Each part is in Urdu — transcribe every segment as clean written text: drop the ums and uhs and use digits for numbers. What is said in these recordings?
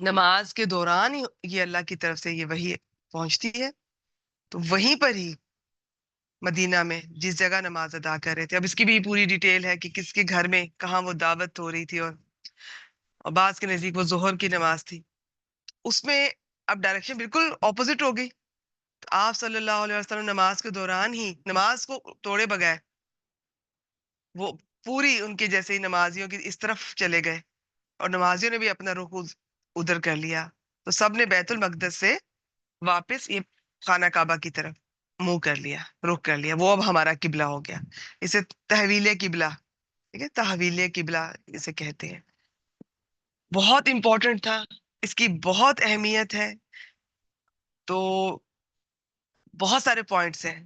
نماز کے دوران ہی یہ اللہ کی طرف سے یہ وحی پہنچتی ہے. تو وہیں پر ہی مدینہ میں جس جگہ نماز ادا کر رہے تھے، اب اس کی بھی پوری ڈیٹیل ہے کہ کس کے گھر میں کہاں وہ دعوت ہو رہی تھی، اور بعض کے نزدیک وہ ظہر کی نماز تھی. اس میں اب ڈائریکشن بالکل اپوزٹ ہو گئی. تو آپ صلی اللہ علیہ وسلم نماز کے دوران ہی نماز کو توڑے بغیر وہ پوری ان کے جیسے ہی نمازیوں کی اس طرف چلے گئے، اور نمازیوں نے بھی اپنا رخ ادھر کر لیا. تو سب نے بیت المقدس سے واپس یہ خانہ کعبہ کی طرف منہ کر لیا، رخ کر لیا. وہ اب ہمارا قبلہ ہو گیا. اسے تحویل قبلہ، ٹھیک ہے، تحویل قبلہ اسے کہتے ہیں. بہت امپورٹنٹ تھا، اس کی بہت اہمیت ہے. تو بہت سارے پوائنٹس ہیں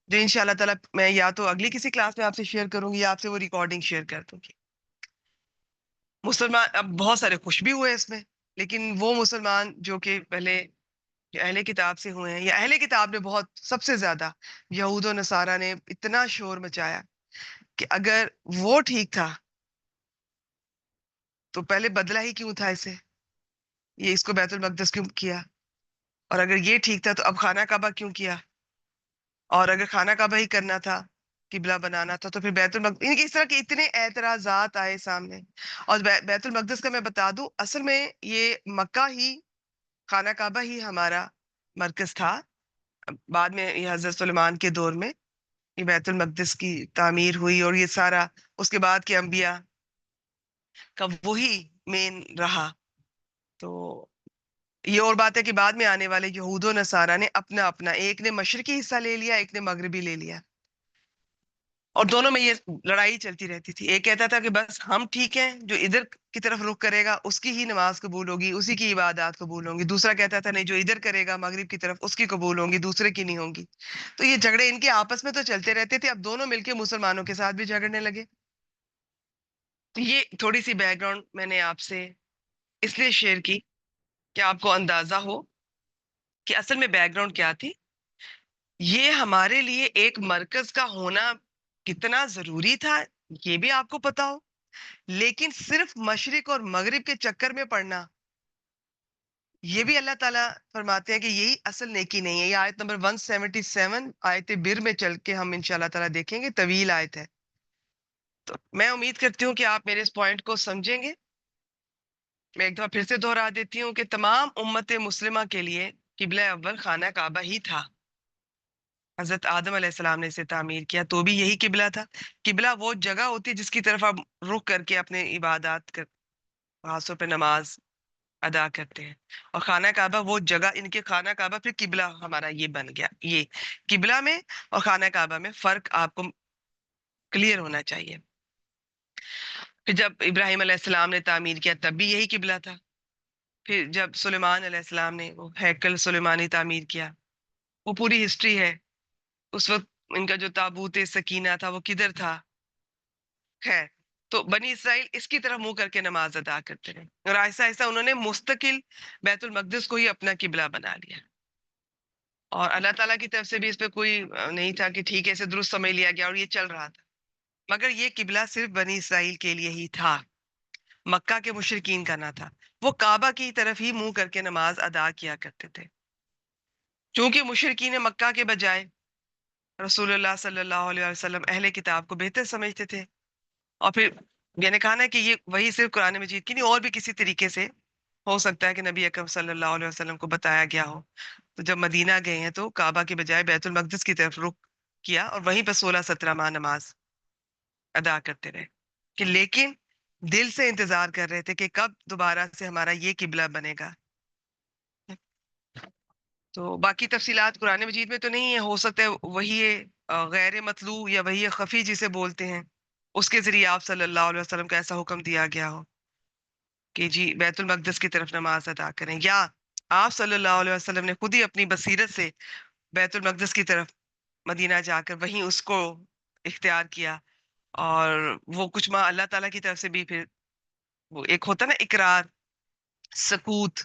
جو ان شاء اللہ تعالیٰ میں یا تو اگلی کسی کلاس میں آپ سے شیئر کروں گی یا آپ سے وہ ریکارڈنگ شیئر کر دوں گی. مسلمان اب بہت سارے خوش بھی ہوئے اس میں، لیکن وہ مسلمان جو کہ پہلے اہل کتاب سے ہوئے ہیں، یا اہل کتاب نے بہت سب سے زیادہ یہود و نصارہ نے اتنا شور مچایا کہ اگر وہ ٹھیک تھا تو پہلے بدلا ہی کیوں تھا اسے، یہ اس کو بیت المقدس کیوں کیا، اور اگر یہ ٹھیک تھا تو اب خانہ کعبہ کیوں کیا، اور اگر خانہ کعبہ ہی کرنا تھا، قبلہ بنانا تھا، تو پھر بیت المقدس، ان کے اس طرح کے اتنے اعتراضات آئے سامنے. اور بیت المقدس کا میں بتا دوں، اصل میں یہ مکہ ہی، خانہ کعبہ ہی ہمارا مرکز تھا. بعد میں یہ حضرت سلیمان کے دور میں یہ بیت المقدس کی تعمیر ہوئی، اور یہ سارا اس کے بعد کے انبیاء کا وہی مین رہا. تو یہ اور بات ہے کہ بعد میں آنے والے یہود و نصارہ نے اپنا اپنا، ایک نے مشرقی حصہ لے لیا، ایک نے مغربی لے لیا، اور دونوں میں یہ لڑائی چلتی رہتی تھی. ایک کہتا تھا کہ بس ہم ٹھیک ہیں، جو ادھر کی طرف رخ کرے گا اس کی ہی نماز قبول ہوگی، اسی کی عبادات قبول ہوں گی. دوسرا کہتا تھا نہیں، جو ادھر کرے گا مغرب کی طرف اس کی قبول ہوں گی، دوسرے کی نہیں ہوں گی. تو یہ جھگڑے ان کے آپس میں تو چلتے رہتے تھے. اب دونوں مل کے مسلمانوں کے ساتھ بھی جھگڑنے لگے. تو یہ تھوڑی سی بیک گراؤنڈ میں نے آپ سے اس لیے شیئر کی کہ آپ کو اندازہ ہو کہ اصل میں بیک گراؤنڈ کیا تھی. یہ ہمارے لیے ایک مرکز کا ہونا کتنا ضروری تھا یہ بھی آپ کو پتا ہو، لیکن صرف مشرق اور مغرب کے چکر میں پڑنا، یہ بھی اللہ تعالیٰ فرماتے ہیں کہ یہی اصل نیکی نہیں ہے. یہ آیت نمبر 177 آیت بر میں چل کے ہم انشاءاللہ تعالیٰ دیکھیں گے، طویل آیت ہے. تو میں امید کرتی ہوں کہ آپ میرے اس پوائنٹ کو سمجھیں گے. میں ایک دفعہ پھر سے دہرا دیتی ہوں کہ تمام امت مسلمہ کے لیے قبلہ اول خانہ کعبہ ہی تھا. حضرت آدم علیہ السلام نے اسے تعمیر کیا تو بھی یہی قبلہ تھا. قبلہ وہ جگہ ہوتی ہے جس کی طرف آپ رخ کر کے اپنے عبادات کر، خاص طور پہ نماز ادا کرتے ہیں. اور خانہ کعبہ وہ جگہ، ان کے خانہ کعبہ پھر قبلہ ہمارا یہ بن گیا. یہ قبلہ میں اور خانہ کعبہ میں فرق آپ کو کلیئر ہونا چاہیے. پھر جب ابراہیم علیہ السلام نے تعمیر کیا تب بھی یہی قبلہ تھا. پھر جب سلیمان علیہ السلام نے وہ ہیکل سلیمانی تعمیر کیا، وہ پوری ہسٹری ہے. اس وقت ان کا جو تابوت سکینہ تھا وہ کدھر تھا. خیر، تو بنی اسرائیل اس کی طرف منہ کر کے نماز ادا کرتے رہے، اور آہستہ آہستہ انہوں نے مستقل بیت المقدس کو ہی اپنا قبلہ بنا لیا. اور اللہ تعالیٰ کی طرف سے بھی اس پہ کوئی نہیں تھا کہ ٹھیک ہے اسے درست سمجھ لیا گیا اور یہ چل رہا تھا. مگر یہ قبلہ صرف بنی اسرائیل کے لیے ہی تھا، مکہ کے مشرکین کا نہ تھا. وہ کعبہ کی طرف ہی منہ کر کے نماز ادا کیا کرتے تھے. چونکہ مشرکین مکہ کے بجائے رسول اللہ صلی اللہ علیہ وسلم اہل کتاب کو بہتر سمجھتے تھے. اور پھر میں نے کہا نا کہ یہ وہی صرف قرآن مجید کی نہیں، اور بھی کسی طریقے سے ہو سکتا ہے کہ نبی اکرم صلی اللہ علیہ وسلم کو بتایا گیا ہو. تو جب مدینہ گئے ہیں تو کعبہ کے بجائے بیت المقدس کی طرف رخ کیا، اور وہیں پہ 16-17 ماہ نماز ادا کرتے رہے. کہ لیکن دل سے انتظار کر رہے تھے کہ کب دوبارہ سے ہمارا یہ قبلہ بنے گا. تو باقی تفصیلات قرآن مجید میں تو نہیں ہے، ہو سکتا ہے وہی غیر مطلوع یا وہی خفی جسے بولتے ہیں اس کے ذریعے آپ صلی اللہ علیہ وسلم کا ایسا حکم دیا گیا ہو کہ جی بیت المقدس کی طرف نماز ادا کریں، یا آپ صلی اللہ علیہ وسلم نے خود ہی اپنی بصیرت سے بیت المقدس کی طرف مدینہ جا کر وہیں اس کو اختیار کیا. اور وہ کچھ ماہ اللہ تعالیٰ کی طرف سے بھی پھر وہ ایک ہوتا نا اقرار، سکوت،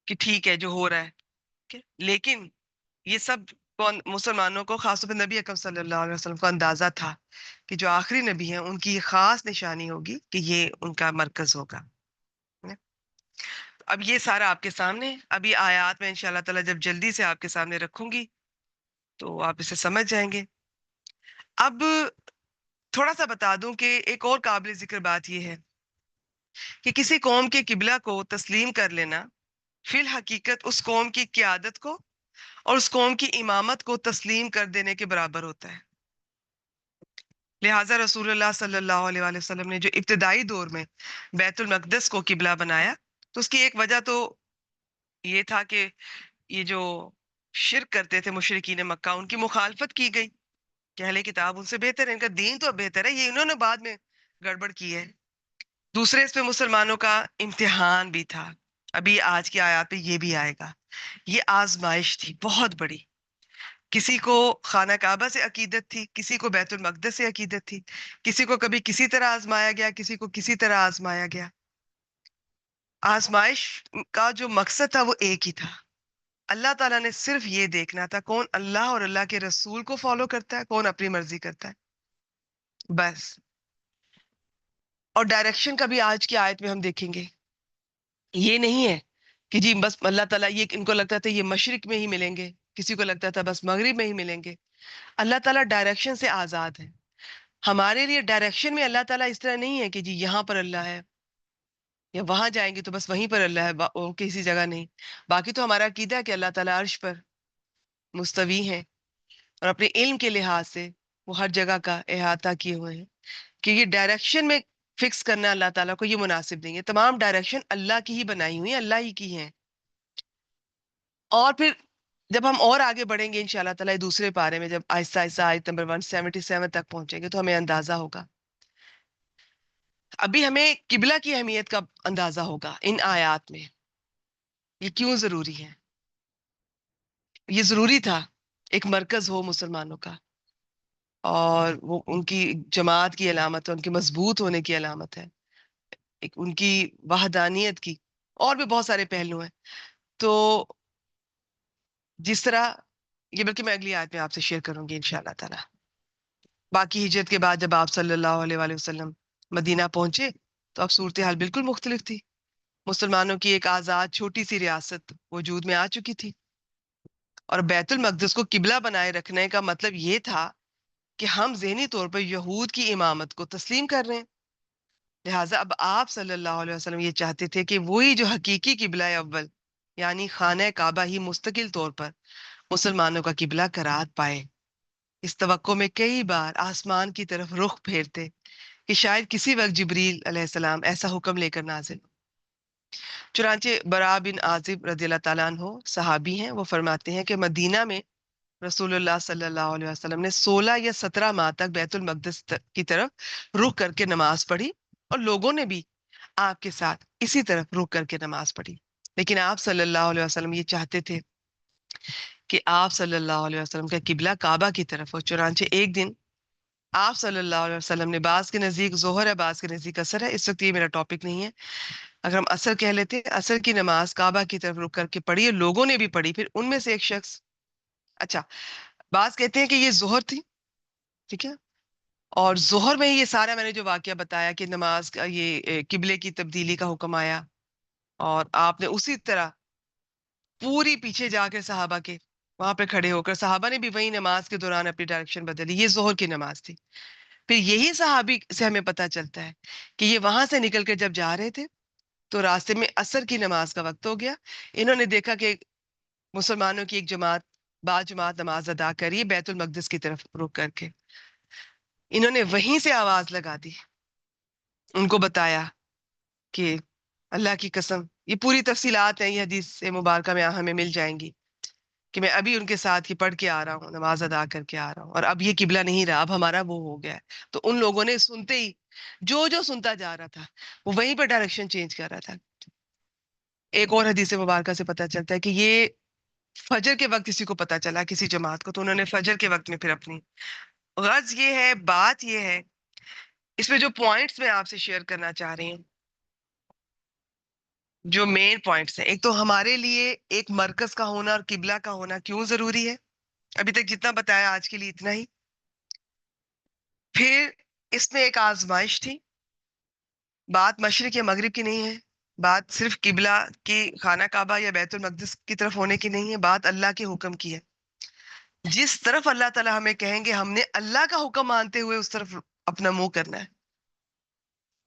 کہ ٹھیک ہے جو ہو رہا ہے. لیکن یہ سب مسلمانوں کو، خاص طور پہ نبی اکرم صلی اللہ علیہ وسلم کو اندازہ تھا کہ جو آخری نبی ہیں ان کی خاص نشانی ہوگی کہ یہ ان کا مرکز ہوگا. اب یہ سارا آپ کے سامنے، ابھی آیات میں انشاءاللہ تعالی جب جلدی سے آپ کے سامنے رکھوں گی تو آپ اسے سمجھ جائیں گے. اب تھوڑا سا بتا دوں کہ ایک اور قابل ذکر بات یہ ہے کہ کسی قوم کے قبلہ کو تسلیم کر لینا فی الحقیقت اس قوم کی قیادت کو اور اس قوم کی امامت کو تسلیم کر دینے کے برابر ہوتا ہے. لہٰذا رسول اللہ صلی اللہ علیہ وآلہ وسلم نے جو ابتدائی دور میں بیت المقدس کو قبلہ بنایا تو اس کی ایک وجہ تو یہ تھا کہ یہ جو شرک کرتے تھے مشرکین مکہ، ان کی مخالفت کی گئی کہ اہل کتاب ان سے بہتر ہے، ان کا دین تو بہتر ہے، یہ انہوں نے بعد میں گڑبڑ کی ہے. دوسرے اس پہ مسلمانوں کا امتحان بھی تھا. ابھی آج کی آیات پہ یہ بھی آئے گا. یہ آزمائش تھی بہت بڑی. کسی کو خانہ کعبہ سے عقیدت تھی، کسی کو بیت المقدس سے عقیدت تھی، کسی کو کبھی کسی طرح آزمایا گیا، کسی کو کسی طرح آزمایا گیا. آزمائش کا جو مقصد تھا وہ ایک ہی تھا. اللہ تعالیٰ نے صرف یہ دیکھنا تھا کون اللہ اور اللہ کے رسول کو فالو کرتا ہے، کون اپنی مرضی کرتا ہے، بس. اور ڈائریکشن کا بھی آج کی آیت میں ہم دیکھیں گے. یہ نہیں ہے کہ جی بس اللہ تعالیٰ، یہ ان کو لگتا تھا یہ مشرق میں ہی ملیں گے، کسی کو لگتا تھا بس مغرب میں ہی ملیں گے. اللہ تعالیٰ ڈائریکشن سے آزاد ہے. ہمارے لیے ڈائریکشن میں اللہ تعالیٰ اس طرح نہیں ہے کہ جی یہاں پر اللہ ہے یا وہاں جائیں گے تو بس وہیں پر اللہ ہے، اور کسی جگہ نہیں. باقی تو ہمارا عقیدہ ہے کہ اللہ تعالیٰ عرش پر مستوی ہیں اور اپنے علم کے لحاظ سے وہ ہر جگہ کا احاطہ کیے ہوئے ہیں. کہ یہ ڈائریکشن میں فکس کرنا اللہ تعالیٰ کو یہ مناسب نہیں ہے. تمام ڈائریکشن اللہ کی ہی بنائی ہوئی ہیں، اللہ ہی کی ہیں. اور پھر جب ہم اور آگے بڑھیں گے انشاءاللہ تعالیٰ دوسرے پارے میں، جب آہستہ آہستہ آیت نمبر 177 تک پہنچیں گے تو ہمیں اندازہ ہوگا. ابھی ہمیں قبلہ کی اہمیت کا اندازہ ہوگا ان آیات میں. یہ کیوں ضروری ہے؟ یہ ضروری تھا ایک مرکز ہو مسلمانوں کا، اور وہ ان کی جماعت کی علامت ہے، ان کے مضبوط ہونے کی علامت ہے، ایک ان کی وحدانیت کی. اور بھی بہت سارے پہلو ہیں. تو جس طرح یہ، بلکہ میں اگلی آیت میں آپ سے شیئر کروں گی انشاءاللہ تعالی. باقی ہجرت کے بعد جب آپ صلی اللہ علیہ وآلہ وسلم مدینہ پہنچے تو اب صورتحال بالکل مختلف تھی. مسلمانوں کی ایک آزاد چھوٹی سی ریاست وجود میں آ چکی تھی، اور بیت المقدس کو قبلہ بنائے رکھنے کا مطلب یہ تھا کہ ہم ذہنی طور پر یہود کی امامت کو تسلیم کر رہے ہیں. لہٰذا اب آپ صلی اللہ علیہ وسلم یہ چاہتے تھے کہ وہی جو حقیقی قبلہ اول یعنی خانہ کعبہ ہی مستقل طور پر مسلمانوں کا قبلہ قرار پائے. اس توقع میں کئی بار آسمان کی طرف رخ پھیرتے کہ شاید کسی وقت جبریل علیہ السلام ایسا حکم لے کر نازل ہو. چنانچہ برا بن عازب رضی اللہ تعالیٰ عنہ صحابی ہیں، وہ فرماتے ہیں کہ مدینہ میں رسول اللہ صلی اللہ علیہ وسلم نے 16 یا 17 ماہ تک بیت المقدس کی طرف رخ کر کے نماز پڑھی، اور لوگوں نے بھی آپ کے ساتھ اسی طرف رخ کر کے نماز پڑھی. لیکن آپ صلی اللہ علیہ وسلم یہ چاہتے تھے کہ آپ صلی اللہ علیہ وسلم کا قبلہ کعبہ کی طرف ہو. چنانچہ ایک دن آپ صلی اللہ علیہ وسلم نے، بعض کے نزدیک ظہر ہے، بعض کے نزدیک عصر ہے، اس وقت یہ میرا ٹاپک نہیں ہے، اگر ہم عصر کہہ لیتے ہیں، عصر کی نماز کعبہ کی طرف رخ کر کے پڑھی، لوگوں نے بھی پڑھی. پھر ان میں سے ایک شخص، اچھا بعض کہتے ہیں کہ یہ ظہر تھی، ٹھیک ہے، اور ظہر میں یہ سارا میں نے جو واقعہ بتایا کہ نماز کا یہ قبلے کی تبدیلی کا حکم آیا، اور آپ نے اسی طرح پوری پیچھے جا کے صحابہ کے وہاں پہ کھڑے ہو کر صحابہ نے بھی وہی نماز کے دوران اپنی ڈائریکشن بدلی. یہ ظہر کی نماز تھی. پھر یہی صحابی سے ہمیں پتہ چلتا ہے کہ یہ وہاں سے نکل کے جب جا رہے تھے تو راستے میں عصر کی نماز کا وقت ہو گیا. انہوں نے دیکھا کہ مسلمانوں کی ایک جماعت با جماعت نماز ادا کری بیت المقدس کی طرف رخ کر کے. انہوں نے وہیں سے آواز لگا دی، ان کو بتایا کہ اللہ کی قسم، یہ پوری تفصیلات ہیں، یہ حدیث مبارکہ میں ہمیں مل جائیں گی، کہ میں ابھی ان کے ساتھ یہ پڑھ کے آ رہا ہوں، نماز ادا کر کے آ رہا ہوں، اور اب یہ قبلہ نہیں رہا، اب ہمارا وہ ہو گیا ہے. تو ان لوگوں نے سنتے ہی جو سنتا جا رہا تھا وہ وہیں پہ ڈائریکشن چینج کر رہا تھا. ایک اور حدیث مبارکہ سے پتہ چلتا ہے کہ یہ فجر کے وقت کسی کو پتہ چلا، کسی جماعت کو، تو انہوں نے فجر کے وقت میں پھر اپنی غرض یہ ہے، بات یہ ہے، اس میں جو پوائنٹس میں آپ سے شیئر کرنا چاہ رہی ہوں، جو مین پوائنٹس ہیں، ایک تو ہمارے لیے ایک مرکز کا ہونا اور قبلہ کا ہونا کیوں ضروری ہے. ابھی تک جتنا بتایا آج کے لیے اتنا ہی. پھر اس میں ایک آزمائش تھی، بات مشرق یا مغرب کی نہیں ہے، بات صرف قبلہ کی خانہ کعبہ یا بیت المقدس کی طرف ہونے کی نہیں ہے، بات اللہ کے حکم کی ہے. جس طرف اللہ تعالیٰ ہمیں کہیں گے ہم نے اللہ کا حکم مانتے ہوئے اس طرف اپنا منہ کرنا ہے.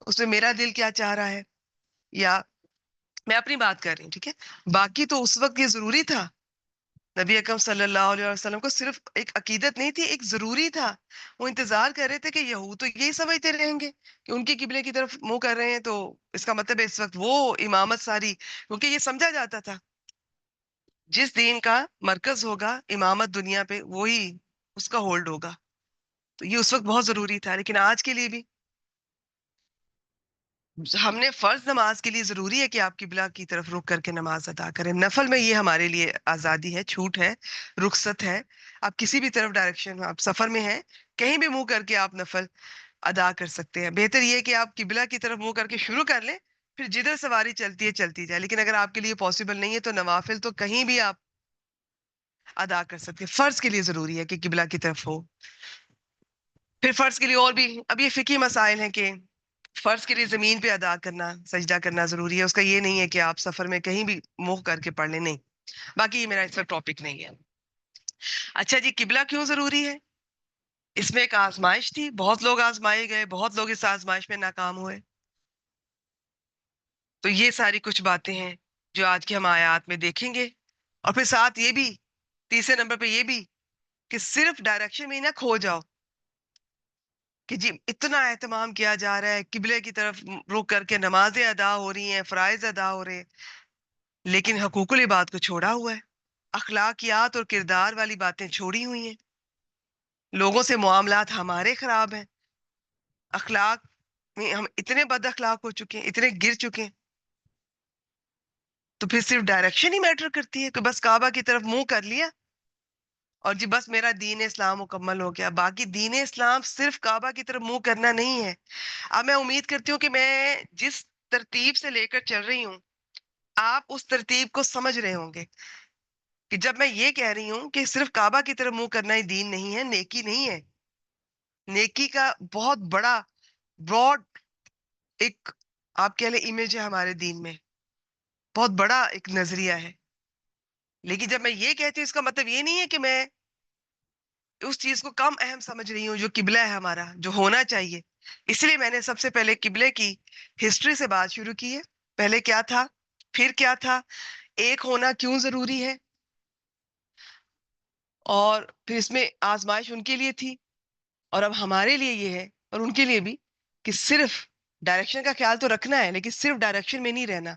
اس میں میرا دل کیا چاہ رہا ہے، یا میں اپنی بات کر رہی ہوں، ٹھیک ہے. باقی تو اس وقت یہ ضروری تھا، نبی اکرم صلی اللہ علیہ وسلم کو صرف ایک عقیدت نہیں تھی، ایک ضروری تھا. وہ انتظار کر رہے تھے کہ یہود تو یہی سمجھتے رہیں گے کہ ان کی قبلے کی طرف منہ کر رہے ہیں، تو اس کا مطلب ہے اس وقت وہ امامت ساری، کیونکہ یہ سمجھا جاتا تھا جس دین کا مرکز ہوگا امامت دنیا پہ وہی اس کا ہولڈ ہوگا. تو یہ اس وقت بہت ضروری تھا. لیکن آج کے لیے بھی ہم نے فرض نماز کے لیے ضروری ہے کہ آپ قبلہ کی طرف رخ کر کے نماز ادا کریں. نفل میں یہ ہمارے لیے آزادی ہے، چھوٹ ہے، رخصت ہے. آپ کسی بھی طرف ڈائریکشن، آپ سفر میں ہیں، کہیں بھی منہ کر کے آپ نفل ادا کر سکتے ہیں. بہتر یہ ہے کہ آپ قبلہ کی طرف منہ کر کے شروع کر لیں، پھر جدھر سواری چلتی ہے چلتی جائے. لیکن اگر آپ کے لیے پاسبل نہیں ہے تو نوافل تو کہیں بھی آپ ادا کر سکتے ہیں. فرض کے لیے ضروری ہے کہ قبلہ کی طرف ہو. پھر فرض کے لیے اور بھی اب یہ فقہی مسائل ہیں کہ فرض کے لیے زمین پہ ادا کرنا، سجدہ کرنا ضروری ہے. اس کا یہ نہیں ہے کہ آپ سفر میں کہیں بھی منہ کر کے پڑھ لیں، نہیں. باقی یہ میرا اس وقت ٹاپک نہیں ہے. اچھا جی، قبلہ کیوں ضروری ہے؟ اس میں ایک آزمائش تھی، بہت لوگ آزمائے گئے، بہت لوگ اس آزمائش میں ناکام ہوئے. تو یہ ساری کچھ باتیں ہیں جو آج کی ہم آیات میں دیکھیں گے. اور پھر ساتھ یہ بھی، تیسرے نمبر پہ یہ بھی کہ صرف ڈائریکشن میں ہی نہ کھو جاؤ کہ جی اتنا اہتمام کیا جا رہا ہے، قبلے کی طرف رخ کر کے نمازیں ادا ہو رہی ہیں، فرائض ادا ہو رہے ہیں، لیکن حقوق العباد کو چھوڑا ہوا ہے، اخلاقیات اور کردار والی باتیں چھوڑی ہوئی ہیں، لوگوں سے معاملات ہمارے خراب ہیں، اخلاق میں ہم اتنے بد اخلاق ہو چکے ہیں، اتنے گر چکے ہیں. تو پھر صرف ڈائریکشن ہی میٹر کرتی ہے کہ بس کعبہ کی طرف منہ کر لیا اور جی بس میرا دین اسلام مکمل ہو گیا. باقی دین اسلام صرف کعبہ کی طرف منہ کرنا نہیں ہے. اب میں امید کرتی ہوں کہ میں جس ترتیب سے لے کر چل رہی ہوں آپ اس ترتیب کو سمجھ رہے ہوں گے کہ جب میں یہ کہہ رہی ہوں کہ صرف کعبہ کی طرف منہ کرنا ہی دین نہیں ہے، نیکی نہیں ہے. نیکی کا بہت بڑا براڈ ایک آپ کہہ لیں امیج ہے ہمارے دین میں، بہت بڑا ایک نظریہ ہے. لیکن جب میں یہ کہتی ہوں اس کا مطلب یہ نہیں ہے کہ میں اس چیز کو کم اہم سمجھ رہی ہوں جو قبلہ ہے ہمارا، جو ہونا چاہیے. اس لیے میں نے سب سے پہلے قبلے کی ہسٹری سے بات شروع کی ہے. پہلے کیا تھا، پھر کیا تھا، ایک ہونا کیوں ضروری ہے، اور پھر اس میں آزمائش ان کے لیے تھی اور اب ہمارے لیے یہ ہے اور ان کے لیے بھی کہ صرف ڈائریکشن کا خیال تو رکھنا ہے لیکن صرف ڈائریکشن میں نہیں رہنا.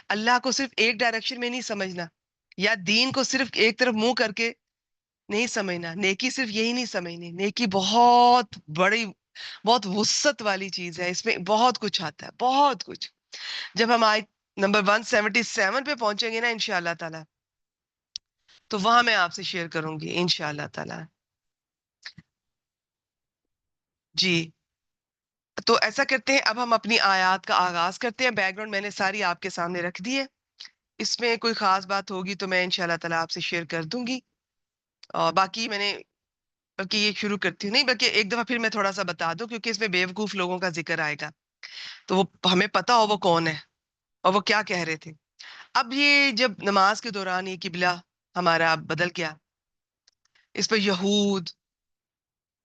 اللہ کو صرف ایک ڈائریکشن میں نہیں سمجھنا، یا دین کو صرف ایک طرف منہ کر کے نہیں سمجھنا. نیکی صرف یہی نہیں سمجھنی، نیکی بہت بڑی، بہت وسعت والی چیز ہے. اس میں بہت کچھ آتا ہے، بہت کچھ. جب ہم آیت نمبر 177 پہ پہنچیں گے نا انشاءاللہ تعالی، تو وہاں میں آپ سے شیئر کروں گی انشاءاللہ تعالی. جی تو ایسا کرتے ہیں، اب ہم اپنی آیات کا آغاز کرتے ہیں. بیک گراؤنڈ میں نے ساری آپ کے سامنے رکھ دی ہے. اس میں کوئی خاص بات ہوگی تو میں انشاءاللہ تعالی آپ سے شیئر کر دوں گی. اور باقی میں نے، بلکہ یہ شروع کرتی ہوں، نہیں بلکہ ایک دفعہ پھر میں تھوڑا سا بتا دوں کیونکہ اس میں بیوقوف لوگوں کا ذکر آئے گا تو وہ ہمیں پتا ہو وہ کون ہے اور وہ کیا کہہ رہے تھے. اب یہ جب نماز کے دوران یہ قبلہ ہمارا بدل گیا، اس پر یہود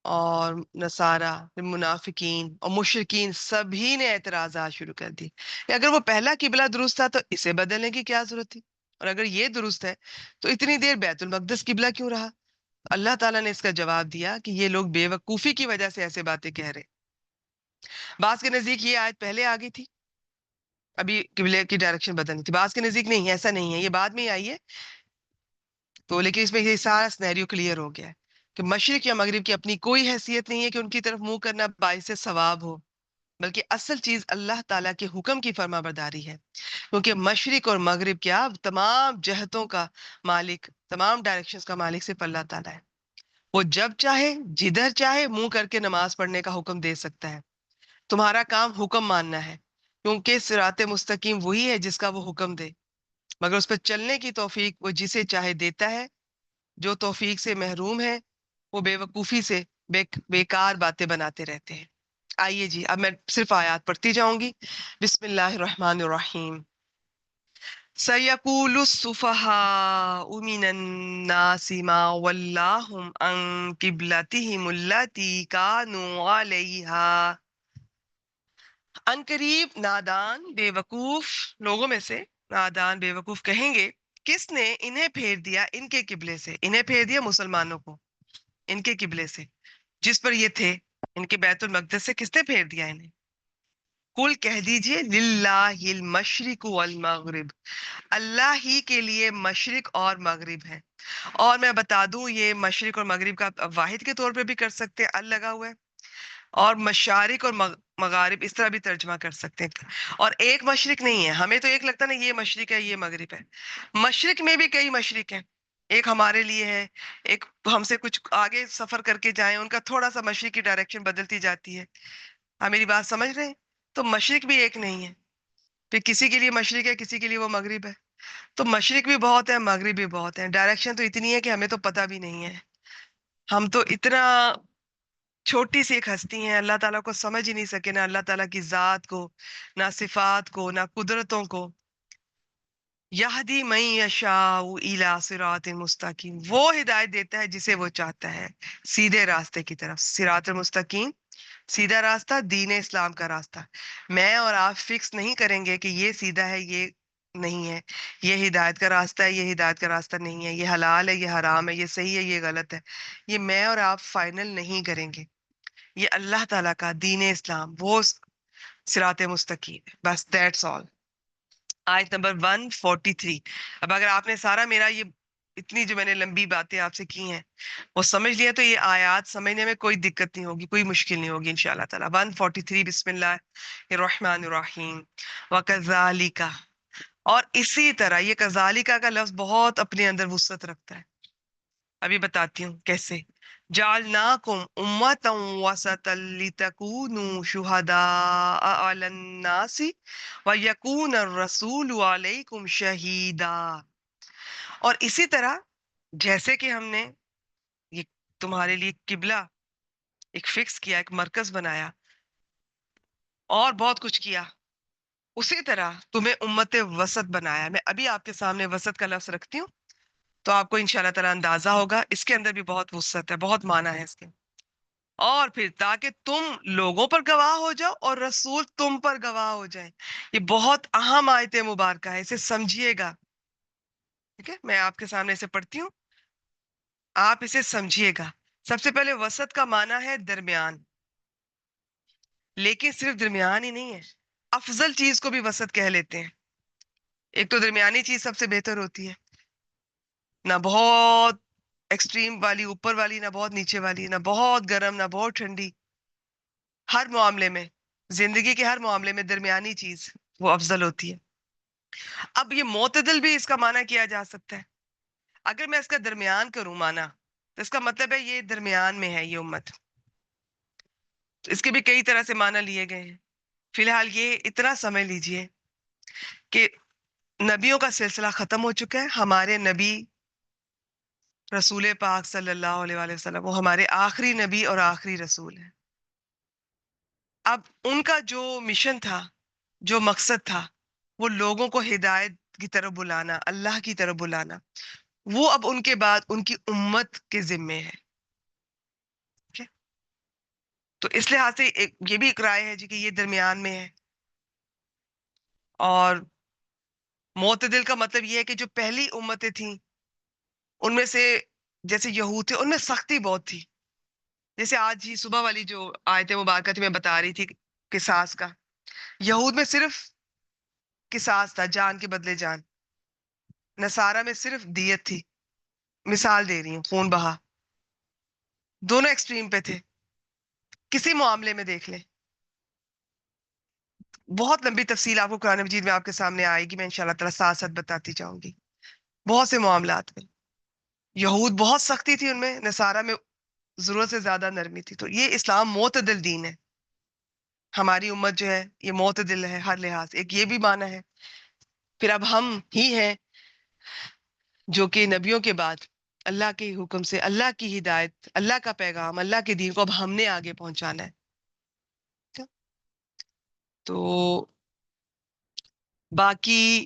اور نصارہ، منافقین اور مشرکین سبھی نے اعتراضات شروع کر دی کہ اگر وہ پہلا قبلہ درست تھا تو اسے بدلنے کی کیا ضرورت تھی، اور اگر یہ درست ہے تو اتنی دیر بیت المقدس قبلہ کیوں رہا. اللہ تعالیٰ نے اس کا جواب دیا کہ یہ لوگ بے وقوفی کی وجہ سے ایسے باتیں کہہ رہے. بعض کے نزدیک یہ آیت پہلے آ گئی تھی، ابھی قبلے کی ڈائریکشن بدلنی تھی. بعض کے نزدیک نہیں، ایسا نہیں ہے، یہ بعد میں ہی آئی ہے. تو لیکن اس میں یہ سارا سینیریو کلیئر ہو گیا ہے کہ مشرق یا مغرب کی اپنی کوئی حیثیت نہیں ہے کہ ان کی طرف منہ کرنا باعث ثواب ہو، بلکہ اصل چیز اللہ تعالیٰ کے حکم کی فرما برداری ہے. کیونکہ مشرق اور مغرب کیا تمام جہتوں کا مالک، تمام ڈائریکشنز کا مالک صرف اللہ تعالیٰ ہے. وہ جب چاہے جدھر چاہے منہ کر کے نماز پڑھنے کا حکم دے سکتا ہے. تمہارا کام حکم ماننا ہے، کیونکہ صراط مستقیم وہی ہے جس کا وہ حکم دے، مگر اس پہ چلنے کی توفیق وہ جسے چاہے دیتا ہے. جو توفیق سے محروم ہے وہ بے وقوفی سے بیکار باتیں بناتے رہتے ہیں. آئیے جی اب میں صرف آیات پڑھتی جاؤں گی. بسم اللہ الرحمن الرحیم. سَيَقُولُ السُّفَهَاءُ مِنَ النَّاسِ مَا وَلَّاهُمْ عَن قِبْلَتِهِمُ الَّتِي كَانُوا عَلَيْهَا. ان قریب نادان بیوقوف لوگوں میں سے نادان بیوقوف کہیں گے کس نے انہیں پھیر دیا ان کے قبلے سے. انہیں پھیر دیا مسلمانوں کو ان کے قبلے سے جس پر یہ تھے. ان کے بیت المقدس سے کس نے پھیر دیا انہیں؟ کل کہہ دیجئے للہ المشرق والمغرب، اللہ ہی کے لیے مشرق اور مغرب ہے. اور میں بتا دوں یہ مشرق اور مغرب کا واحد کے طور پہ بھی کر سکتے ہیں، ال لگا ہوا ہے، اور مشارق اور مغارب اس طرح بھی ترجمہ کر سکتے ہیں. اور ایک مشرق نہیں ہے، ہمیں تو ایک لگتا ہے نا یہ مشرق ہے یہ مغرب ہے. مشرق میں بھی کئی مشرق ہیں، ایک ہمارے لیے ہے، ایک ہم سے کچھ آگے سفر کر کے جائیں ان کا تھوڑا سا مشرق کی ڈائریکشن بدلتی جاتی ہے. آپ میری بات سمجھ رہے ہیں؟ تو مشرق بھی ایک نہیں ہے، پھر کسی کے لیے مشرق ہے کسی کے لیے وہ مغرب ہے. تو مشرق بھی بہت ہے مغرب بھی بہت ہے. ڈائریکشن تو اتنی ہے کہ ہمیں تو پتہ بھی نہیں ہے. ہم تو اتنا چھوٹی سی ایک ہستی ہیں، اللہ تعالیٰ کو سمجھ ہی نہیں سکے، نہ اللہ تعالیٰ کی ذات کو، نہ صفات کو، نہ قدرتوں کو. یہدی من یشاء الی صراط مستقیم، وہ ہدایت دیتا ہے جسے وہ چاہتا ہے سیدھے راستے کی طرف. صراط المستقیم سیدھا راستہ، دین اسلام کا راستہ. میں اور آپ فکس نہیں کریں گے کہ یہ سیدھا ہے یہ نہیں ہے، یہ ہدایت کا راستہ ہے یہ ہدایت کا راستہ نہیں ہے، یہ حلال ہے یہ حرام ہے، یہ صحیح ہے یہ غلط ہے. یہ میں اور آپ فائنل نہیں کریں گے. یہ اللہ تعالیٰ کا دین اسلام وہ صراط مستقیم ہے، بس دیٹس آل. آیت نمبر 143. اب اگر آپ نے سارا میرا یہ اتنی جو میں نے لمبی باتیں آپ سے کی ہیں وہ سمجھ لیا تو یہ آیات سمجھنے میں کوئی دقت نہیں ہوگی، کوئی مشکل نہیں ہوگی انشاءاللہ تعالیٰ. 143 بسم اللہ الرحمن الرحیم. وَكَذَلِكَ، اور اسی طرح، یہ کذالکا کا لفظ بہت اپنے اندر وسعت رکھتا ہے. ابھی بتاتی ہوں کیسے. جعلناکم امتا وسطا لتکونوا شہداء علی الناس ویکون الرسول علیکم شہیدا. اور اسی طرح جیسے کہ ہم نے یہ تمہارے لیے قبلہ ایک فکس کیا، ایک مرکز بنایا اور بہت کچھ کیا، اسی طرح تمہیں امت وسط بنایا. میں ابھی آپ کے سامنے وسط کا لفظ رکھتی ہوں تو آپ کو انشاءاللہ تعالیٰ اندازہ ہوگا اس کے اندر بھی بہت وسعت ہے، بہت معنی ہے اس کے. اور پھر تاکہ تم لوگوں پر گواہ ہو جاؤ اور رسول تم پر گواہ ہو جائے. یہ بہت اہم آیت مبارکہ ہے، اسے سمجھیے گا. ٹھیک ہے، میں آپ کے سامنے اسے پڑھتی ہوں، آپ اسے سمجھیے گا. سب سے پہلے وسط کا معنی ہے درمیان، لیکن صرف درمیان ہی نہیں ہے، افضل چیز کو بھی وسط کہہ لیتے ہیں. ایک تو درمیانی چیز سب سے بہتر ہوتی ہے، نہ بہت ایکسٹریم والی اوپر والی، نہ بہت نیچے والی، نہ بہت گرم نہ بہت ٹھنڈی. ہر معاملے میں، زندگی کے ہر معاملے میں درمیانی چیز وہ افضل ہوتی ہے. اب یہ معتدل بھی اس کا معنی کیا جا سکتا ہے. اگر میں اس کا درمیان کروں معنی تو اس کا مطلب ہے یہ درمیان میں ہے یہ امت. تو اس کے بھی کئی طرح سے معنی لیے گئے ہیں. فی الحال یہ اتنا سمجھ لیجئے کہ نبیوں کا سلسلہ ختم ہو چکا ہے. ہمارے نبی رسول پاک صلی اللہ علیہ وآلہ وسلم وہ ہمارے آخری نبی اور آخری رسول ہیں. اب ان کا جو مشن تھا، جو مقصد تھا، وہ لوگوں کو ہدایت کی طرف بلانا، اللہ کی طرف بلانا، وہ اب ان کے بعد ان کی امت کے ذمے ہے. ٹھیک ہے؟ تو اس لحاظ سے یہ بھی ایک رائے ہے جی کہ یہ درمیان میں ہے. اور معتدل کا مطلب یہ ہے کہ جو پہلی امتیں تھیں ان میں سے جیسے یہود تھے ان میں سختی بہت تھی. جیسے آج ہی صبح والی جو آیت مبارکہ تھی میں بتا رہی تھی قصاص کا، یہود میں صرف قصاص تھا، جان کے بدلے جان. نصارہ میں صرف دیت تھی. مثال دے رہی ہوں، خون بہا. دونوں ایکسٹریم پہ تھے. کسی معاملے میں دیکھ لیں. بہت لمبی تفصیل آپ کو قرآن مجید میں آپ کے سامنے آئے گی، میں انشاءاللہ تعالیٰ ساتھ ساتھ بتاتی جاؤں گی. بہت سے معاملات میں یہود بہت سختی تھی، ان میں نصارہ میں ضرورت سے زیادہ نرمی تھی. تو یہ اسلام معتدل دین ہے. ہماری امت جو ہے یہ معتدل ہے ہر لحاظ سے، ایک یہ بھی معنی ہے. پھر اب ہم ہی ہیں جو کہ نبیوں کے بعد اللہ کے حکم سے اللہ کی ہدایت، اللہ کا پیغام، اللہ کے دین کو اب ہم نے آگے پہنچانا ہے. تو باقی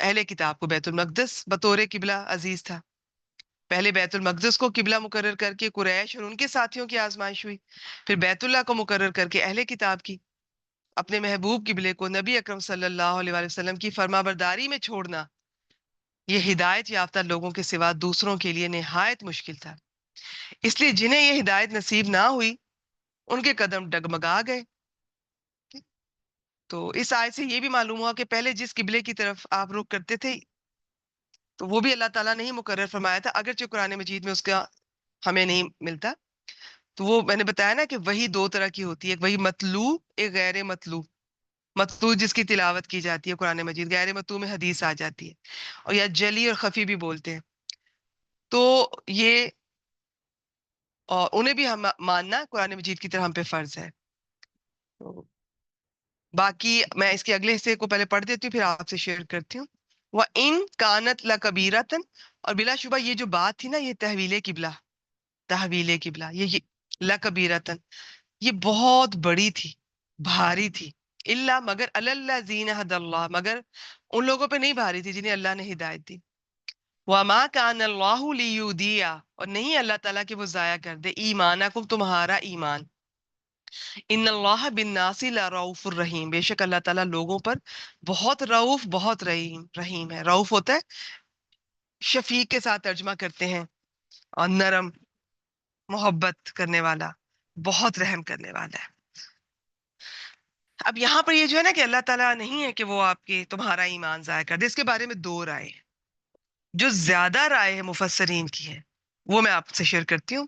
اہل کتاب کو بیت المقدس بطور قبلہ عزیز تھا. پہلے بیت المقدس کو قبلہ مقرر کر کے قریش اور ان کے ساتھیوں کی آزمائش ہوئی. پھر بیت اللہ کو مقرر کر کے اہل کتاب کی. اپنے محبوب قبلے کو نبی اکرم صلی اللہ علیہ وآلہ وسلم کی فرما برداری میں چھوڑنا یہ ہدایت یافتہ لوگوں کے سوا دوسروں کے لیے نہایت مشکل تھا. اس لیے جنہیں یہ ہدایت نصیب نہ ہوئی ان کے قدم ڈگمگا گئے. تو اس آیت سے یہ بھی معلوم ہوا کہ پہلے جس قبلے کی طرف آپ رخ کرتے تھے تو وہ بھی اللہ تعالیٰ نے ہی مقرر فرمایا تھا، اگرچہ قرآن مجید میں اس کا ہمیں نہیں ملتا. تو وہ میں نے بتایا نا کہ وہی دو طرح کی ہوتی ہے، ایک وہی مطلوع، ایک غیر مطلوع. مطلوع جس کی تلاوت کی جاتی ہے قرآن مجید، غیر مطلوع میں حدیث آ جاتی ہے، اور یا جلی اور خفی بھی بولتے ہیں. تو یہ انہیں بھی ہم ماننا قرآن مجید کی طرح ہم پہ فرض ہے. تو باقی میں اس کے اگلے حصے کو پہلے پڑھ دیتی ہوں پھر آپ سے شیئر کرتی ہوں. وَإِن كَانَتْ لَكَبِيرَةً، اور بلا شبہ یہ جو بات تھی نا، یہ تحویل قبلہ یہ لَكَبِيرَةً، یہ بہت بڑی تھی، بھاری تھی. اللہ مگر الذین ہدی اللہ، مگر ان لوگوں پہ نہیں بھاری تھی جنہیں اللہ نے ہدایت دی. وَمَا كَانَ اللَّهُ لِيُضِيعَ، اور نہیں اللہ تعالیٰ کہ وہ ضائع کر دے ایمانکم، تمہارا ایمان. ان اللہ بالناس لرؤوف الرحیم، بے شک اللہ تعالیٰ لوگوں پر بہت رؤوف، بہت رحیم ہے. رؤوف ہوتا ہے شفیق کے ساتھ ترجمہ کرتے ہیں، اور نرم، محبت کرنے والا، بہت رحم کرنے والا ہے. اب یہاں پر یہ جو ہے نا کہ اللہ تعالیٰ نہیں ہے کہ وہ آپ کے تمہارا ایمان ضائع کر دے، اس کے بارے میں دو رائے ہیں. جو زیادہ رائے ہے مفسرین کی ہے وہ میں آپ سے شیئر کرتی ہوں.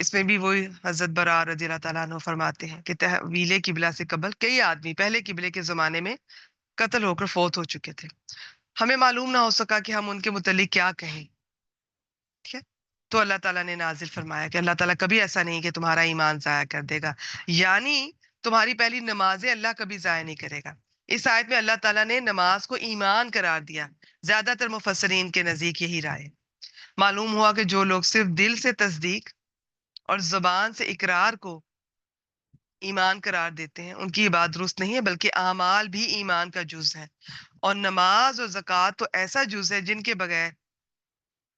اس میں بھی وہی حضرت برا رضی اللہ تعالیٰ عنہ فرماتے ہیں کہ تحویل قبلہ سے قبل کئی آدمی پہلے قبلے کے زمانے میں قتل ہو کر فوت ہو چکے تھے. ہمیں معلوم نہ ہو سکا کہ ہم ان کے متعلق کیا کہیں. ٹھیک ہے، تو اللہ تعالیٰ نے نازل فرمایا کہ اللہ تعالیٰ کبھی ایسا نہیں کہ تمہارا ایمان ضائع کر دے گا، یعنی تمہاری پہلی نمازیں اللہ کبھی ضائع نہیں کرے گا. اس آیت میں اللہ تعالیٰ نے نماز کو ایمان قرار دیا. زیادہ تر مفسرین کے نزدیک یہی رائے. معلوم ہوا کہ جو لوگ صرف دل سے تصدیق اور زبان سے اقرار کو ایمان قرار دیتے ہیں ان کی عبادت درست نہیں ہے، بلکہ اعمال بھی ایمان کا جز ہے. اور نماز اور زکوٰۃ تو ایسا جز ہے جن کے بغیر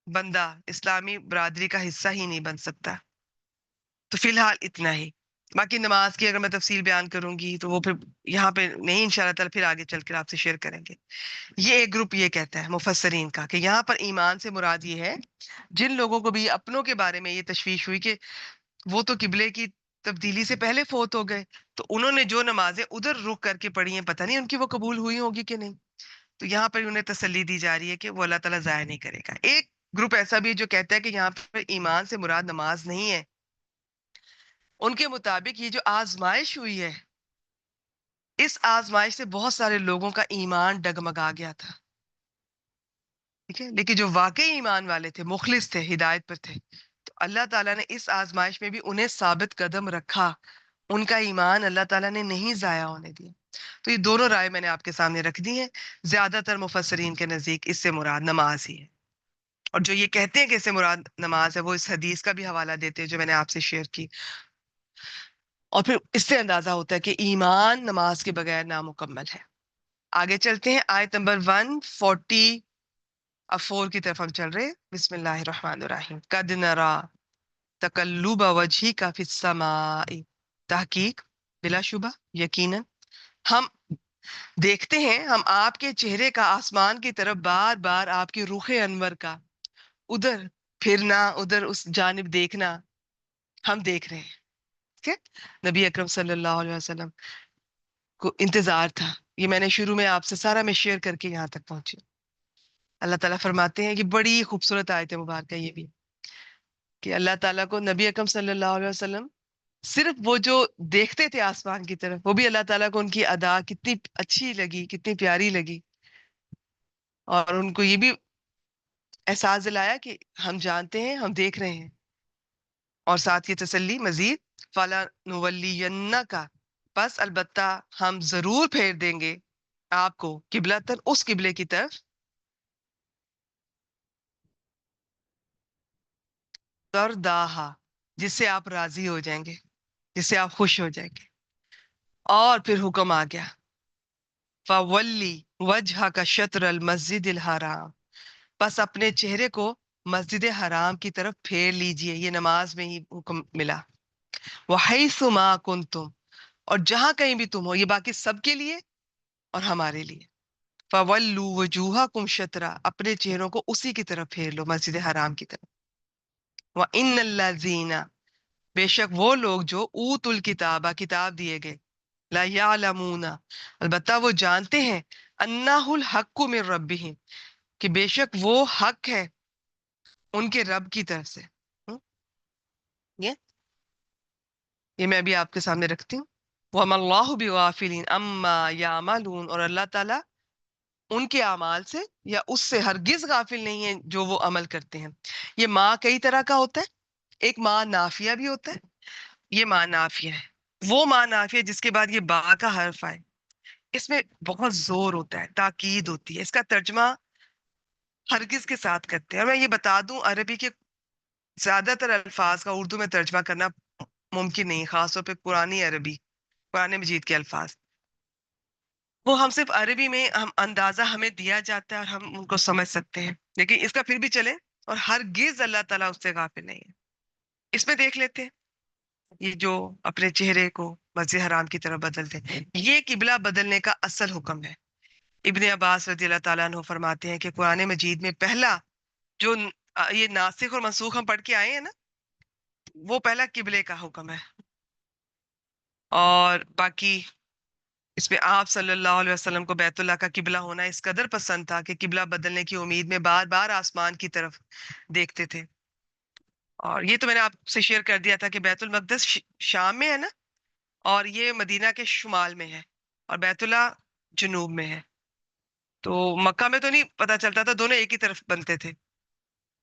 بندہ اسلامی برادری کا حصہ ہی نہیں بن سکتا. تو فی الحال اتنا ہی. باقی نماز کی اگر میں تفصیل بیان کروں گی تو وہ پھر یہاں پہ نہیں، انشاءاللہ تعالیٰ پھر آگے چل کر آپ سے شیئر کریں گے. یہ ایک گروپ یہ کہتا ہے مفسرین کا کہ یہاں پر ایمان سے مراد یہ ہے جن لوگوں کو بھی اپنوں کے بارے میں یہ تشویش ہوئی کہ وہ تو قبلے کی تبدیلی سے پہلے فوت ہو گئے، تو انہوں نے جو نمازیں ادھر رخ کر کے پڑھی ہیں پتہ نہیں ان کی وہ قبول ہوئی ہوگی کہ نہیں. تو یہاں پر انہیں تسلی دی جا رہی ہے کہ وہ اللہ تعالیٰ ضائع نہیں کرے گا. ایک گروپ ایسا بھی ہے جو کہتا ہے کہ یہاں پر ایمان سے مراد نماز نہیں ہے. ان کے مطابق یہ جو آزمائش ہوئی ہے، اس آزمائش سے بہت سارے لوگوں کا ایمان ڈگمگا گیا تھا. ٹھیک ہے، لیکن جو واقعی ایمان والے تھے، مخلص تھے، ہدایت پر تھے، تو اللہ تعالیٰ نے اس آزمائش میں بھی انہیں ثابت قدم رکھا. ان کا ایمان اللہ تعالیٰ نے نہیں ضائع ہونے دیا. تو یہ دونوں رائے میں نے آپ کے سامنے رکھ دی ہیں. زیادہ تر مفسرین کے نزدیک اس سے مراد نماز ہی ہے، اور جو یہ کہتے ہیں کہ اس سے مراد نماز ہے وہ اس حدیث کا بھی حوالہ دیتے ہیں جو میں نے آپ سے شیئر کی. اور پھر اس سے اندازہ ہوتا ہے کہ ایمان نماز کے بغیر نامکمل ہے. آگے چلتے ہیں آیت نمبر 140. اب 4 کی طرف ہم چل رہے ہیں. بسم اللہ الرحمن الرحیم. قد نرا تقلب وجہک فی السماء، تحقیق بلا شبہ یقیناً ہم دیکھتے ہیں، ہم آپ کے چہرے کا آسمان کی طرف بار بار آپ کے رخ انور کا ادھر پھرنا، ادھر اس جانب دیکھنا ہم دیکھ رہے ہیں. ٹھیک ہے، نبی اکرم صلی اللہ علیہ وسلم کو انتظار تھا. یہ میں نے شروع میں آپ سے سارا میں شیئر کر کے یہاں تک پہنچی. اللہ تعالیٰ فرماتے ہیں کہ بڑی خوبصورت آیت مبارکہ یہ بھی کہ اللہ تعالیٰ کو نبی اکرم صلی اللہ علیہ وسلم صرف وہ جو دیکھتے تھے آسمان کی طرف، وہ بھی اللہ تعالیٰ کو ان کی ادا کتنی اچھی لگی، کتنی پیاری لگی، اور ان کو یہ بھی احساس دلایا کہ ہم جانتے ہیں، ہم دیکھ رہے ہیں. اور ساتھ یہ تسلی مزید فَلَنُوَلِّيَنَّكَ، پس البتہ ہم ضرور پھیر دیں گے آپ کو قبلتاً، اس قبلے کی طرف ترضاہا، جس سے آپ راضی ہو جائیں گے، جس سے آپ خوش ہو جائیں گے. اور پھر حکم آ گیا فولی وجہک شطر المسجد الحرام، بس اپنے چہرے کو مسجد حرام کی طرف پھیر لیجئے، یہ نماز میں ہی حکم ملا۔ وحیث ما کنتم، اور جہاں کہیں بھی تم ہو، یہ باقی سب کے لیے اور ہمارے لیے۔ فولو وجوہکم شطرا، اپنے چہروں کو اسی کی طرف پھیر لو، مسجد حرام کی طرف۔ وان الذین، بے شک وہ لوگ جو اوت الکتابہ، کتاب دیے گئے، لا یعلمون، البتہ وہ جانتے ہیں، انہ الحق من ربہم، کہ بے شک وہ حق ہے ان کے رب کی طرف سے۔ ہم، یہ یہ میں بھی آپ کے سامنے رکھتی ہوں۔ وَمَا اللَّهُ بِغَافِلٍ عَمَّا يَعْمَلُونَ، اور اللہ تعالیٰ ان کے اعمال سے یا اس سے ہرگز غافل نہیں ہے جو وہ عمل کرتے ہیں۔ یہ ماں کئی طرح کا ہوتا ہے، ایک ماں نافیہ بھی ہوتا ہے، یہ ماں نافیہ ہے۔ وہ ماں نافیہ جس کے بعد یہ با کا حرف آئے، اس میں بہت زور ہوتا ہے، تاکید ہوتی ہے، اس کا ترجمہ ہرگز کے ساتھ کرتے ہیں۔ اور میں یہ بتا دوں، عربی کے زیادہ تر الفاظ کا اردو میں ترجمہ کرنا ممکن نہیں، خاص طور پہ پرانی عربی، قرآن مجید کے الفاظ، وہ ہم صرف عربی میں ہم اندازہ ہمیں دیا جاتا ہے اور ہم ان کو سمجھ سکتے ہیں، لیکن اس کا پھر بھی چلے، اور ہرگز اللہ تعالیٰ اس سے غافل نہیں ہے۔ اس میں دیکھ لیتے ہیں، یہ جو اپنے چہرے کو مسجد حرام کی طرف بدلتے ہیں، یہ قبلہ بدلنے کا اصل حکم ہے۔ ابن عباس رضی اللہ تعالیٰ عنہ فرماتے ہیں کہ قرآن مجید میں پہلا جو یہ ناسخ اور منسوخ ہم پڑھ کے آئے ہیں نا، وہ پہلا قبلے کا حکم ہے، اور باقی اس میں آپ صلی اللہ علیہ وسلم کو بیت اللہ کا قبلہ ہونا اس قدر پسند تھا کہ قبلہ بدلنے کی امید میں بار بار آسمان کی طرف دیکھتے تھے۔ اور یہ تو میں نے آپ سے شیئر کر دیا تھا کہ بیت المقدس شام میں ہے نا، اور یہ مدینہ کے شمال میں ہے، اور بیت اللہ جنوب میں ہے۔ تو مکہ میں تو نہیں پتا چلتا تھا، دونوں ایک ہی طرف بنتے تھے،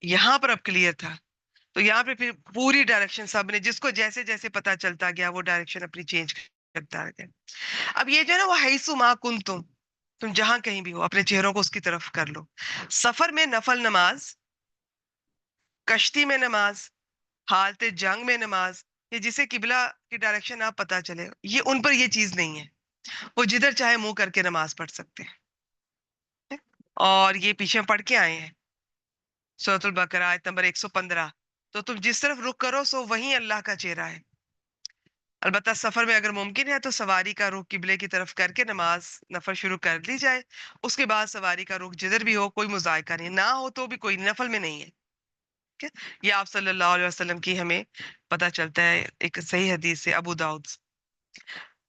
یہاں پر اب کلیئر تھا۔ تو یہاں پہ پھر پوری ڈائریکشن سب نے، جس کو جیسے جیسے پتا چلتا گیا وہ ڈائریکشن اپنی چینج کرتا گیا۔ اب یہ جو ہے نا، وہ حیث ما کنتم، تم جہاں کہیں بھی ہو اپنے چہروں کو اس کی طرف کر لو۔ سفر میں نفل نماز، کشتی میں نماز، حالت جنگ میں نماز، یہ جسے قبلہ کی ڈائریکشن آپ پتا چلے، یہ ان پر یہ چیز نہیں ہے، وہ جدھر چاہے منہ کر کے نماز پڑھ سکتے ہیں۔ اور یہ پیچھے پڑھ کے آئے ہیں سورۃ البقرہ آیت نمبر 115، تو تم جس طرف رخ کرو سو وہیں اللہ کا چہرہ ہے۔ البتہ سفر میں اگر ممکن ہے تو سواری کا رخ قبلے کی طرف کر کے نماز نفل شروع کر لی جائے، اس کے بعد سواری کا رخ جدھر بھی ہو کوئی مذائقہ نہیں، نہ ہو تو بھی کوئی نفل میں نہیں ہے۔ ٹھیک ہے؟ یہ آپ صلی اللہ علیہ وسلم کی ہمیں پتہ چلتا ہے ایک صحیح حدیث سے، ابو داؤد سے۔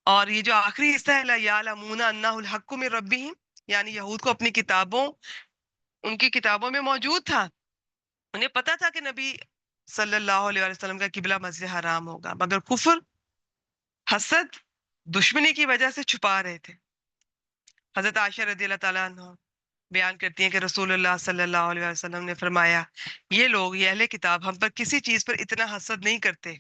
اور یہ جو آخری حصہ ہے، لا یعلمون انہ الحق من ربہم، یعنی یہود کو اپنی کتابوں، ان کی کتابوں میں موجود تھا، انہیں پتا تھا کہ نبی صلی اللہ علیہ وسلم کا قبلہ مسجد حرام ہوگا، مگر کفر، حسد، دشمنی کی وجہ سے چھپا رہے تھے۔ حضرت عائشہ رضی اللہ تعالیٰ عنہ بیان کرتی ہیں کہ رسول اللہ صلی اللہ علیہ وسلم نے فرمایا، یہ لوگ، یہ اہل کتاب، ہم پر کسی چیز پر اتنا حسد نہیں کرتے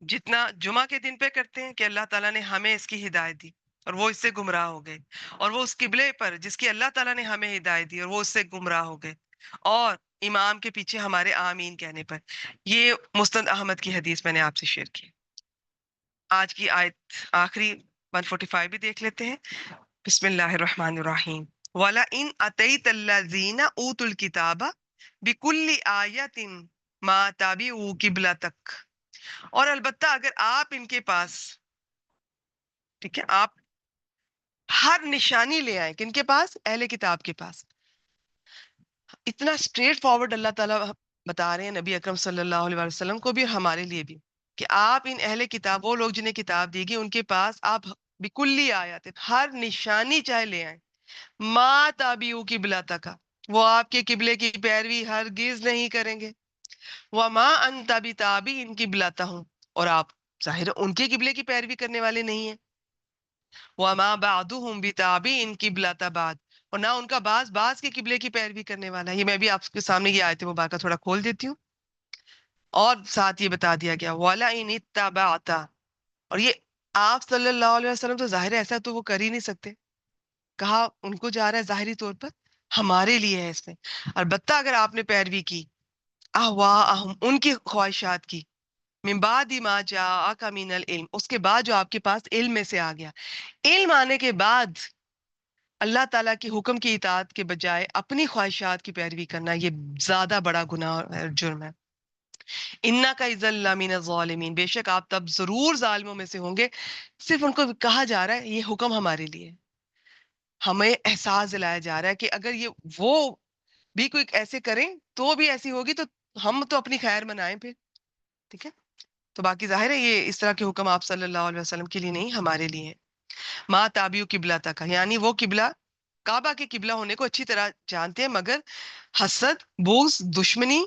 جتنا جمعہ کے دن پہ کرتے ہیں کہ اللہ تعالیٰ نے ہمیں اس کی ہدایت دی اور وہ اس سے گمراہ ہو گئے، اور وہ اس قبلے پر جس کی اللہ تعالیٰ نے ہمیں ہدایت دی اور وہ اس سے گمراہ ہو گئے، اور امام کے پیچھے ہمارے آمین کہنے پر۔ یہ مستند احمد کی حدیث میں نے آپ سے شیئر کی۔ آج کی آیت آخری 145 بھی دیکھ لیتے ہیں۔ بسم اللہ الرحمن الرحیم۔ وَلَئِنْ أَتَيْتَ الَّذِينَ أُوتُوا الْكِتَابَ بِكُلِّ آیَةٍ مَا تَابِعُوا قِبْلَتَكَ، اور البتہ اگر آپ ان کے پاس، ٹھیک ہے، آپ ہر نشانی لے آئیں، کن کے پاس؟ اہل کتاب کے پاس۔ اتنا اسٹریٹ فارورڈ اللہ تعالیٰ بتا رہے ہیں نبی اکرم صلی اللہ علیہ وسلم کو بھی اور ہمارے لیے بھی، کہ آپ ان اہل کتاب، وہ لوگ جنہیں کتاب دی گئی، ان کے پاس آپ بکلی آیات، ہر نشانی چاہے لے آئیں، ما تابعوا قبلتک، وہ آپ کے قبلے کی پیروی ہرگز نہیں کریں گے، وما انت بتابع قبلتہم، اور آپ ظاہر ان کے قبلے کی پیروی کرنے والے نہیں ہیں، وما بعضهم بتابع قبلۃ بعض، اور نہ ان کا بعض بعض کے قبلے کی پیروی کرنے والا ہے۔ یہ میں بھی آپ کے سامنے یہ آیت مبارکہ تھوڑا کھول دیتی ہوں، اور ساتھ یہ بتا دیا گیا وَلَئِنِ اتَّبَعْتَ، اور یہ آپ صلی اللہ علیہ وسلم تو ظاہر ہے ایسا تو وہ کر ہی نہیں سکتے، کہا ان کو جا رہا ہے ظاہری طور پر، ہمارے لیے ہے اس میں، البتہ اگر آپ نے پیروی کی اہواءہم، ان کی خواہشات کی، من بعد ما جاءک من العلم، اس کے بعد جو آپ کے پاس علم میں سے آ گیا. علم آنے کے بعد اللہ تعالیٰ کے حکم کی اطاعت کے بجائے اپنی خواہشات کی پیروی کرنا، یہ زیادہ بڑا گناہ اور جرم ہے. انا کا اذا لمن الظالمین، بے شک آپ تب ضرور ظالموں میں سے ہوں گے. صرف ان کو کہا جا رہا ہے یہ حکم ہمارے لیے، ہمیں احساس دلایا جا رہا ہے کہ اگر یہ وہ بھی کوئی ایسے کریں تو بھی ایسی ہوگی، تو ہم تو اپنی خیر منائیں پھر. ٹھیک ہے، تو باقی ظاہر ہے یہ اس طرح کے حکم آپ صلی اللہ علیہ وسلم کے لیے نہیں، ہمارے لیے ہیں. ما تابعوا قبلتک، یعنی وہ قبلہ کعبہ کے قبلہ ہونے کو اچھی طرح جانتے ہیں، مگر حسد، بغض، دشمنی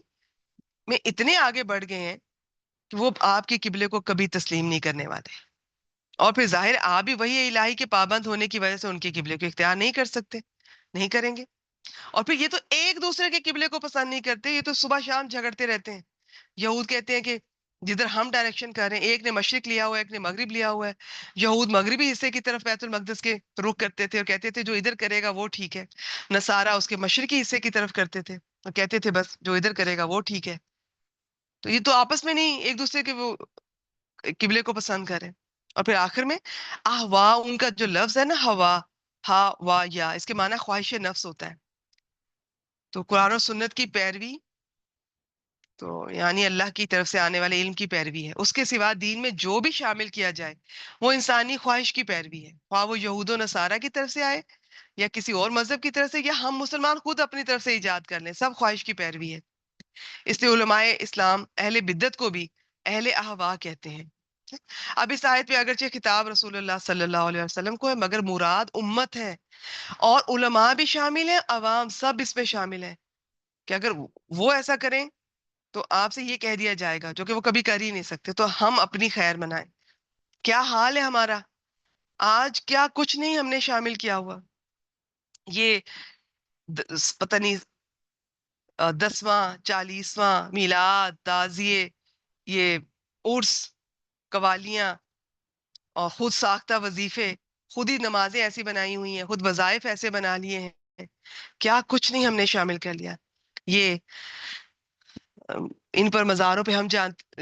میں اتنے آگے بڑھ گئے ہیں کہ وہ آپ کے قبلے کو کبھی تسلیم نہیں کرنے والے. اور پھر ظاہر آپ بھی وہی الہی کے پابند ہونے کی وجہ سے ان کے قبلے کو اختیار نہیں کر سکتے، نہیں کریں گے. اور پھر یہ تو ایک دوسرے کے قبلے کو پسند نہیں کرتے، یہ تو صبح شام جھگڑتے رہتے ہیں. یہود کہتے ہیں کہ جدھر ہم ڈائریکشن کر رہے ہیں، ایک نے مشرق لیا ہوا ہے، ایک نے مغرب لیا ہوا ہے. یہود مغربی حصے کی طرف بیت المقدس کے رخ کرتے تھے اور کہتے تھے جو ادھر کرے گا وہ ٹھیک ہے. نصارہ اس کے مشرقی حصے کی طرف کرتے تھے اور کہتے تھے بس جو ادھر کرے گا وہ ٹھیک ہے. تو یہ تو آپس میں نہیں ایک دوسرے کے وہ قبلے کو پسند کریں. اور پھر آخر میں احوا، ان کا جو لفظ ہے نا ہوا، ہا وا یا، اس کے معنی خواہش نفس ہوتا ہے. تو قرآن و سنت کی پیروی تو یعنی اللہ کی طرف سے آنے والے علم کی پیروی ہے. اس کے سوا دین میں جو بھی شامل کیا جائے وہ انسانی خواہش کی پیروی ہے، خواہ وہ یہود و نصارہ کی طرف سے آئے یا کسی اور مذہب کی طرف سے، یا ہم مسلمان خود اپنی طرف سے ایجاد کر لیں، سب خواہش کی پیروی ہے. اس لیے علماء اسلام اہل بدعت کو بھی اہل احوا کہتے ہیں. اب اس آیت پہ اگرچہ خطاب رسول اللہ صلی اللہ علیہ وسلم کو ہے، مگر مراد امت ہے، اور علماء بھی شامل ہیں، عوام سب اس میں شامل ہیں. کہ اگر وہ ایسا کریں تو آپ سے یہ کہہ دیا جائے گا جو کہ وہ کبھی کر ہی نہیں سکتے، تو ہم اپنی خیر منائیں. کیا حال ہے ہمارا آج، کیا کچھ نہیں ہم نے شامل کیا ہوا. یہ پتہ نہیں 10واں 40واں میلاد، تعزیے، یہ عرس، قوالیاں، اور خود ساختہ وظیفے، خود ہی نمازیں ایسی بنائی ہوئی ہیں، خود وظائف ایسے بنا لیے ہیں. کیا کچھ نہیں ہم نے شامل کر لیا. یہ ان پر مزاروں پہ ہم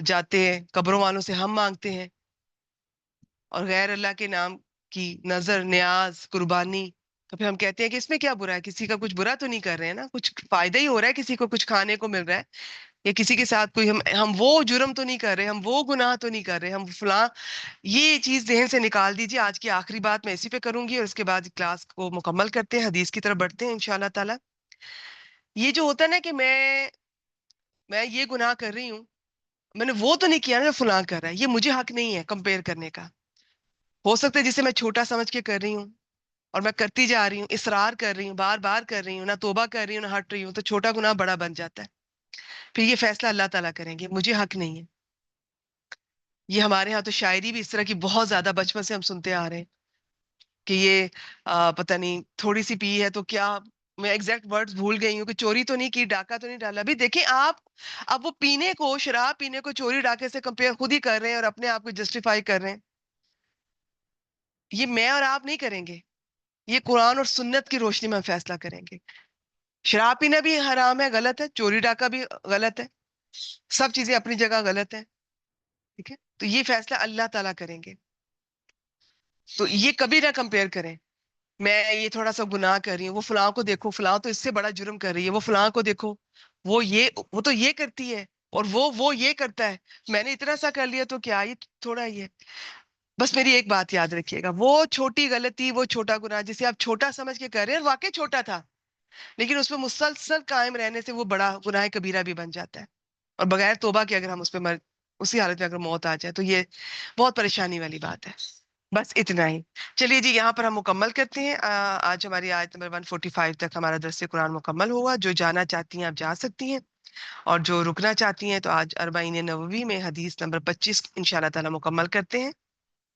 جاتے ہیں، قبروں والوں سے ہم مانگتے ہیں، اور غیر اللہ کے نام کی نظر، نیاز، قربانی. تو پھر ہم کہتے ہیں کہ اس میں کیا برا ہے، کسی کا کچھ برا تو نہیں کر رہے ہیں نا، کچھ فائدہ ہی ہو رہا ہے، کسی کو کچھ کھانے کو مل رہا ہے، یا کسی کے ساتھ کوئی ہم وہ جرم تو نہیں کر رہے، ہم وہ گناہ تو نہیں کر رہے، ہم فلاں. یہ چیز ذہن سے نکال دیجیے. آج کی آخری بات میں اسی پہ کروں گی اور اس کے بعد کلاس کو مکمل کرتے ہیں، حدیث کی طرف بڑھتے ہیں انشاءاللہ تعالی. یہ جو ہوتا ہے نا کہ میں یہ گناہ کر رہی ہوں، میں نے وہ تو نہیں کیا نا جو فلاں کر رہا ہے، یہ مجھے حق نہیں ہے کمپیئر کرنے کا. ہو سکتا ہے جسے میں چھوٹا سمجھ کے کر رہی ہوں اور میں کرتی جا رہی ہوں، اصرار کر رہی ہوں، بار بار کر رہی ہوں، نہ توبہ کر رہی ہوں نہ ہٹ رہی ہوں، تو چھوٹا گناہ بڑا بن جاتا ہے. پھر یہ فیصلہ اللہ تعالیٰ کریں گے، مجھے حق نہیں ہے. یہ ہمارے ہاں تو شاعری بھی اس طرح کی بہت زیادہ بچپن سے ہم سنتے آ رہے ہیں کہ یہ پتہ نہیں تھوڑی سی پی ہے تو کیا، میں ایگزیکٹ ورڈز بھول گئی ہوں، کہ چوری تو نہیں کی، ڈاکہ تو نہیں ڈالا. ابھی دیکھیں آپ اب وہ پینے کو، شراب پینے کو چوری ڈاکے سے کمپیئر خود ہی کر رہے ہیں اور اپنے آپ کو جسٹیفائی کر رہے ہیں. یہ میں اور آپ نہیں کریں گے، یہ قرآن اور سنت کی روشنی میں ہم فیصلہ کریں گے. شراب پینا بھی حرام ہے، غلط ہے، چوری ڈاکہ بھی غلط ہے، سب چیزیں اپنی جگہ غلط ہے. ٹھیک ہے، تو یہ فیصلہ اللہ تعالیٰ کریں گے. تو یہ کبھی نہ کمپیئر کریں، میں یہ تھوڑا سا گناہ کر رہی ہوں، وہ فلاں کو دیکھو، فلاں تو اس سے بڑا جرم کر رہی ہے، وہ فلاں کو دیکھو، وہ تو یہ کرتی ہے اور وہ یہ کرتا ہے، میں نے اتنا سا کر لیا تو کیا، یہ تھوڑا ہی ہے. بس میری ایک بات یاد رکھیے گا، وہ چھوٹی غلطی، وہ چھوٹا گناہ جسے آپ چھوٹا سمجھ کے کر رہے ہیں، واقعی چھوٹا تھا، لیکن اس پہ مسلسل قائم رہنے سے وہ بڑا گناہ کبیرہ بھی بن جاتا ہے. اور بغیر توبہ کے اگر ہم اس پہ اسی حالت میں اگر موت آ جائے تو یہ بہت پریشانی والی بات ہے. بس اتنا ہی. چلیے جی، یہاں پر ہم مکمل کرتے ہیں. آج ہماری آیت نمبر 145 تک ہمارا درس قرآن مکمل ہوا. جو جانا چاہتی ہیں آپ جا سکتی ہیں، اور جو رکنا چاہتی ہیں تو آج 40 نووی میں حدیث نمبر 25 انشاءاللہ تعالی مکمل کرتے ہیں.